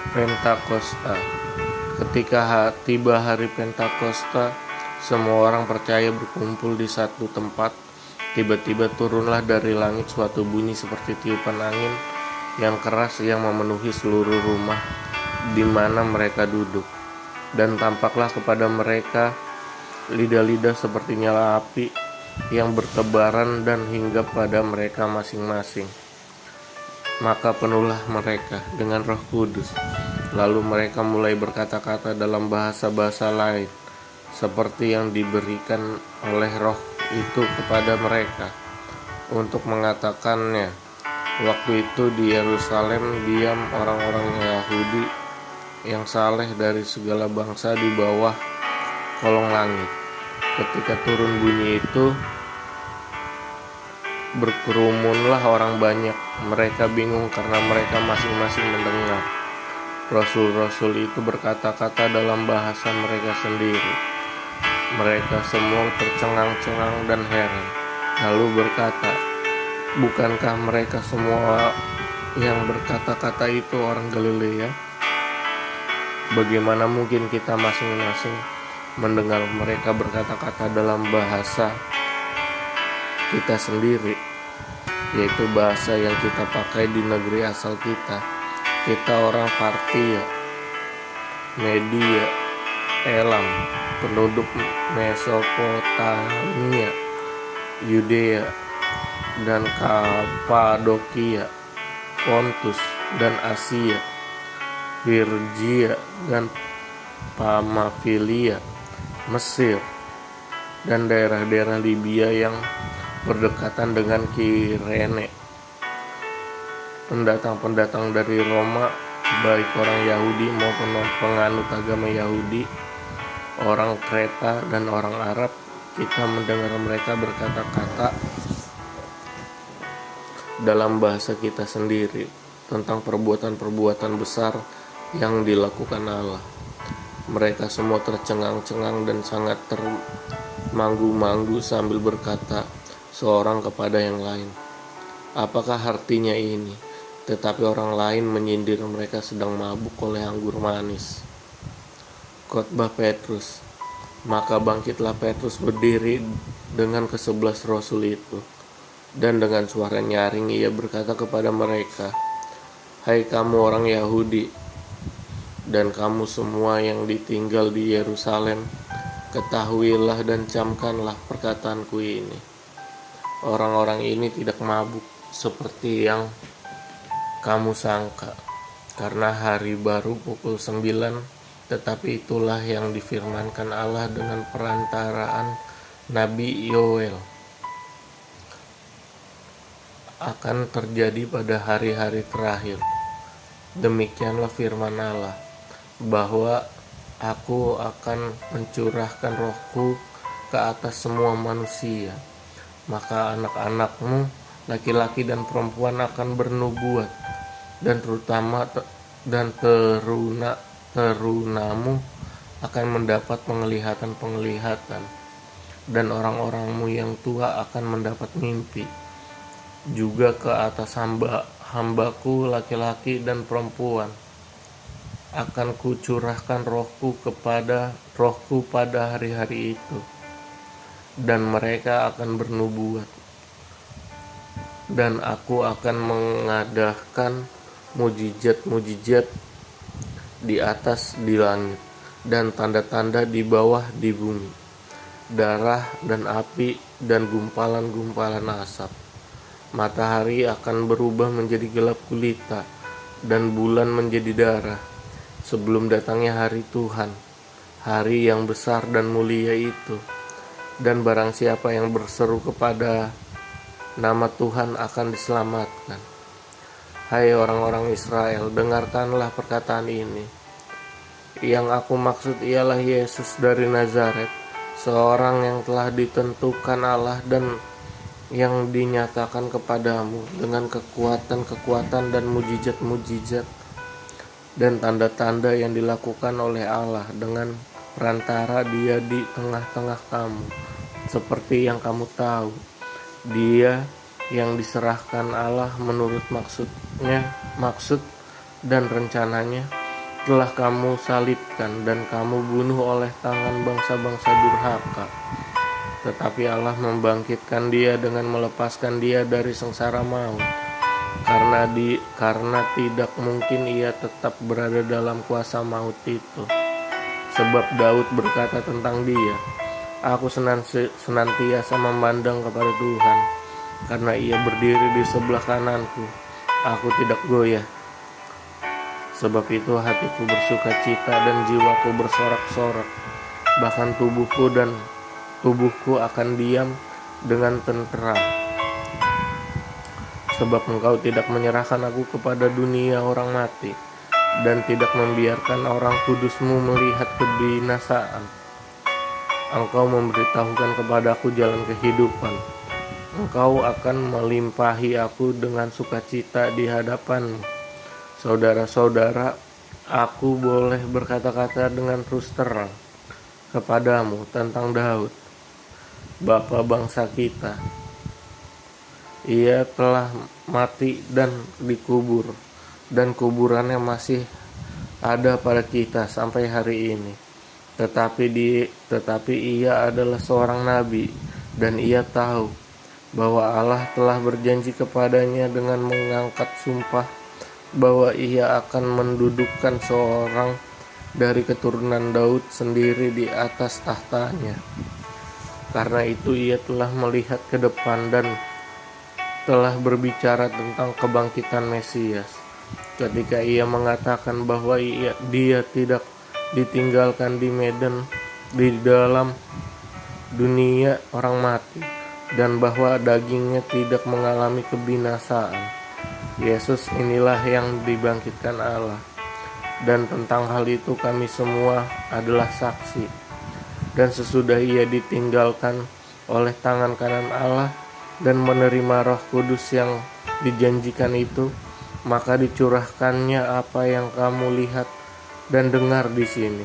Pentakosta. Ketika tiba hari Pentakosta, semua orang percaya berkumpul di satu tempat. Tiba-tiba turunlah dari langit suatu bunyi seperti tiupan angin yang keras yang memenuhi seluruh rumah di mana mereka duduk. Dan tampaklah kepada mereka lidah-lidah seperti nyala api yang bertebaran dan hinggap pada mereka masing-masing. Maka penuhlah mereka dengan Roh Kudus. Lalu mereka mulai berkata-kata dalam bahasa-bahasa lain, seperti yang diberikan oleh Roh itu kepada mereka untuk mengatakannya. Waktu itu di Yerusalem diam orang-orang Yahudi yang saleh dari segala bangsa di bawah kolong langit. Ketika turun bunyi itu, berkerumunlah orang banyak. Mereka bingung karena mereka masing-masing mendengar. Rasul-rasul itu berkata-kata dalam bahasa mereka sendiri. Mereka semua tercengang-cengang dan heran, lalu berkata, "Bukankah mereka semua yang berkata-kata itu orang Galilea? Bagaimana mungkin kita masing-masing mendengar mereka berkata-kata dalam bahasa kita sendiri, yaitu bahasa yang kita pakai di negeri asal kita? Kita orang Partia, Media, Elam, penduduk Mesopotamia, Yudea dan Kapadokia, Pontus dan Asia, Virgia dan Pamfilia, Mesir, dan daerah-daerah Libya yang berdekatan dengan Kirene. Pendatang-pendatang dari Roma, baik orang Yahudi maupun penganut agama Yahudi, orang Kreta dan orang Arab, kita mendengar mereka berkata-kata dalam bahasa kita sendiri tentang perbuatan-perbuatan besar yang dilakukan Allah. Mereka semua tercengang-cengang dan sangat termanggu-manggu sambil berkata seorang kepada yang lain, "Apakah artinya ini?" Tetapi orang lain menyindir mereka sedang mabuk oleh anggur manis. Khotbah Petrus. Maka bangkitlah Petrus berdiri dengan ke-11 rasul itu, dan dengan suara nyaring ia berkata kepada mereka, "Hai kamu orang Yahudi, dan kamu semua yang ditinggal di Yerusalem, ketahuilah dan camkanlah perkataanku ini. Orang-orang ini tidak mabuk seperti yang kamu sangka, karena hari baru pukul 9, tetapi itulah yang difirmankan Allah dengan perantaraan Nabi Yoel akan terjadi pada hari-hari terakhir. Demikianlah firman Allah, bahwa aku akan mencurahkan rohku ke atas semua manusia. Maka anak-anakmu, laki-laki dan perempuan akan bernubuat, dan terunamu akan mendapat penglihatan-penglihatan, dan orang-orangmu yang tua akan mendapat mimpi. Juga ke atas hambaku laki-laki dan perempuan akan kucurahkan rohku pada hari-hari itu, dan mereka akan bernubuat. Dan aku akan mengadakan mujizat-mujizat di atas di langit, dan tanda-tanda di bawah di bumi, darah dan api dan gumpalan-gumpalan asap. Matahari akan berubah menjadi gelap gulita, dan bulan menjadi darah, sebelum datangnya hari Tuhan, hari yang besar dan mulia itu. Dan barang siapa yang berseru kepada nama Tuhan akan diselamatkan. Hai orang-orang Israel, dengarkanlah perkataan ini. Yang aku maksud ialah Yesus dari Nazaret, seorang yang telah ditentukan Allah dan yang dinyatakan kepadamu dengan kekuatan-kekuatan dan mujizat-mujizat dan tanda-tanda yang dilakukan oleh Allah dengan perantara Dia di tengah-tengah kamu. Seperti yang kamu tahu, Dia yang diserahkan Allah menurut maksud dan rencananya telah kamu salibkan dan kamu bunuh oleh tangan bangsa-bangsa durhaka. Tetapi Allah membangkitkan dia dengan melepaskan dia dari sengsara maut, karena tidak mungkin ia tetap berada dalam kuasa maut itu. Sebab Daud berkata tentang dia, "Aku senantiasa memandang kepada Tuhan, karena ia berdiri di sebelah kananku, aku tidak goyah. Sebab itu hatiku bersuka cita dan jiwaku bersorak-sorak, bahkan tubuhku akan diam dengan tenteram. Sebab Engkau tidak menyerahkan aku kepada dunia orang mati, dan tidak membiarkan orang kudus-Mu melihat kebinasaan. Engkau memberitahukan kepadaku jalan kehidupan. Engkau akan melimpahi aku dengan sukacita di hadapan-Mu. Saudara-saudara, aku boleh berkata-kata dengan terus terang kepadamu tentang Daud, bapa bangsa kita. Ia telah mati dan dikubur, dan kuburannya masih ada pada kita sampai hari ini. Tetapi ia adalah seorang nabi, dan ia tahu bahwa Allah telah berjanji kepadanya dengan mengangkat sumpah bahwa ia akan mendudukkan seorang dari keturunan Daud sendiri di atas tahtanya. Karena itu ia telah melihat ke depan dan telah berbicara tentang kebangkitan Mesias, ketika ia mengatakan bahwa dia tidak ditinggalkan di dalam dunia orang mati, dan bahwa dagingnya tidak mengalami kebinasaan. Yesus inilah yang dibangkitkan Allah, dan tentang hal itu kami semua adalah saksi. Dan sesudah ia ditinggalkan oleh tangan kanan Allah dan menerima Roh Kudus yang dijanjikan itu, maka dicurahkannya apa yang kamu lihat dan dengar di sini.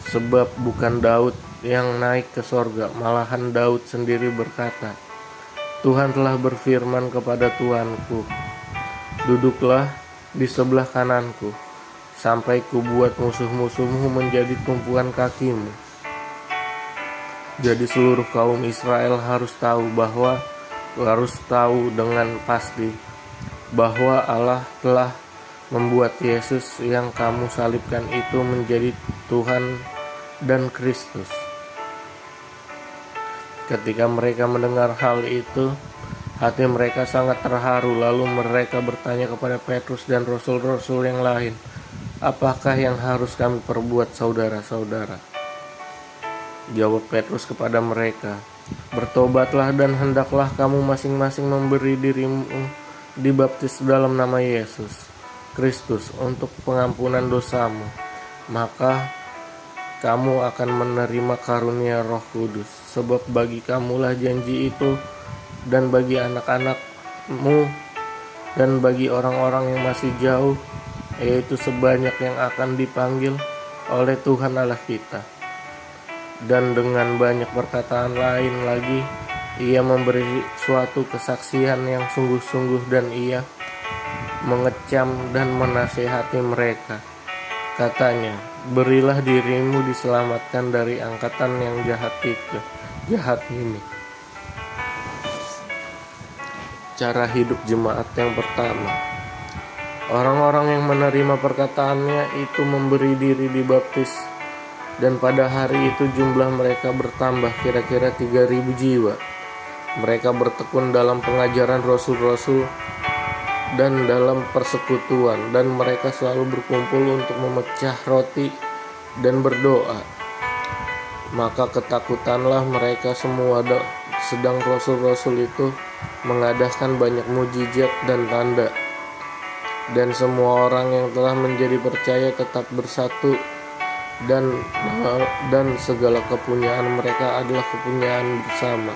Sebab bukan Daud yang naik ke sorga, malahan Daud sendiri berkata, Tuhan telah berfirman kepada Tuanku, duduklah di sebelah kananku, sampai kubuat musuh-musuhmu menjadi tumpuan kakimu. Jadi seluruh kaum Israel harus tahu dengan pasti bahwa Allah telah membuat Yesus yang kamu salibkan itu menjadi Tuhan dan Kristus. Ketika mereka mendengar hal itu, hati mereka sangat terharu. Lalu mereka bertanya kepada Petrus dan rasul-rasul yang lain, "Apakah yang harus kami perbuat, saudara-saudara?" Jawab Petrus kepada mereka, "Bertobatlah dan hendaklah kamu masing-masing memberi dirimu dibaptis dalam nama Yesus Kristus untuk pengampunan dosamu. Maka kamu akan menerima karunia Roh Kudus, sebab bagi kamulah janji itu, dan bagi anak-anakmu, dan bagi orang-orang yang masih jauh, yaitu sebanyak yang akan dipanggil oleh Tuhan Allah kita." Dan dengan banyak perkataan lain lagi, ia memberi suatu kesaksian yang sungguh-sungguh, dan ia mengecam dan menasihati mereka. Katanya, "Berilah dirimu diselamatkan dari angkatan yang jahat ini." Cara hidup jemaat yang pertama. Orang-orang yang menerima perkataannya itu memberi diri dibaptis, dan pada hari itu jumlah mereka bertambah kira-kira 3.000 jiwa. Mereka bertekun dalam pengajaran rasul-rasul dan dalam persekutuan, dan mereka selalu berkumpul untuk memecah roti dan berdoa. Maka ketakutanlah mereka semua, sedang rasul-rasul itu mengadakan banyak mujizat dan tanda. Dan semua orang yang telah menjadi percaya tetap bersatu, dan segala kepunyaan mereka adalah kepunyaan bersama.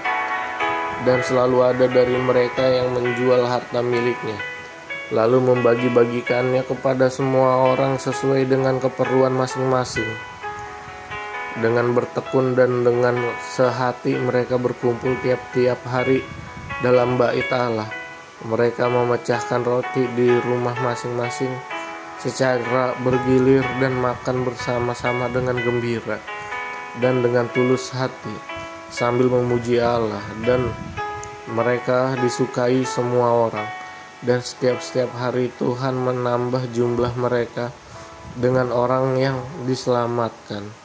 Dan selalu ada dari mereka yang menjual harta miliknya, lalu membagi-bagikannya kepada semua orang sesuai dengan keperluan masing-masing. Dengan bertekun dan dengan sehati mereka berkumpul tiap-tiap hari dalam bait Allah. Mereka memecahkan roti di rumah masing-masing secara bergilir dan makan bersama-sama dengan gembira dan dengan tulus hati sambil memuji Allah, dan mereka disukai semua orang. Dan setiap hari Tuhan menambah jumlah mereka dengan orang yang diselamatkan.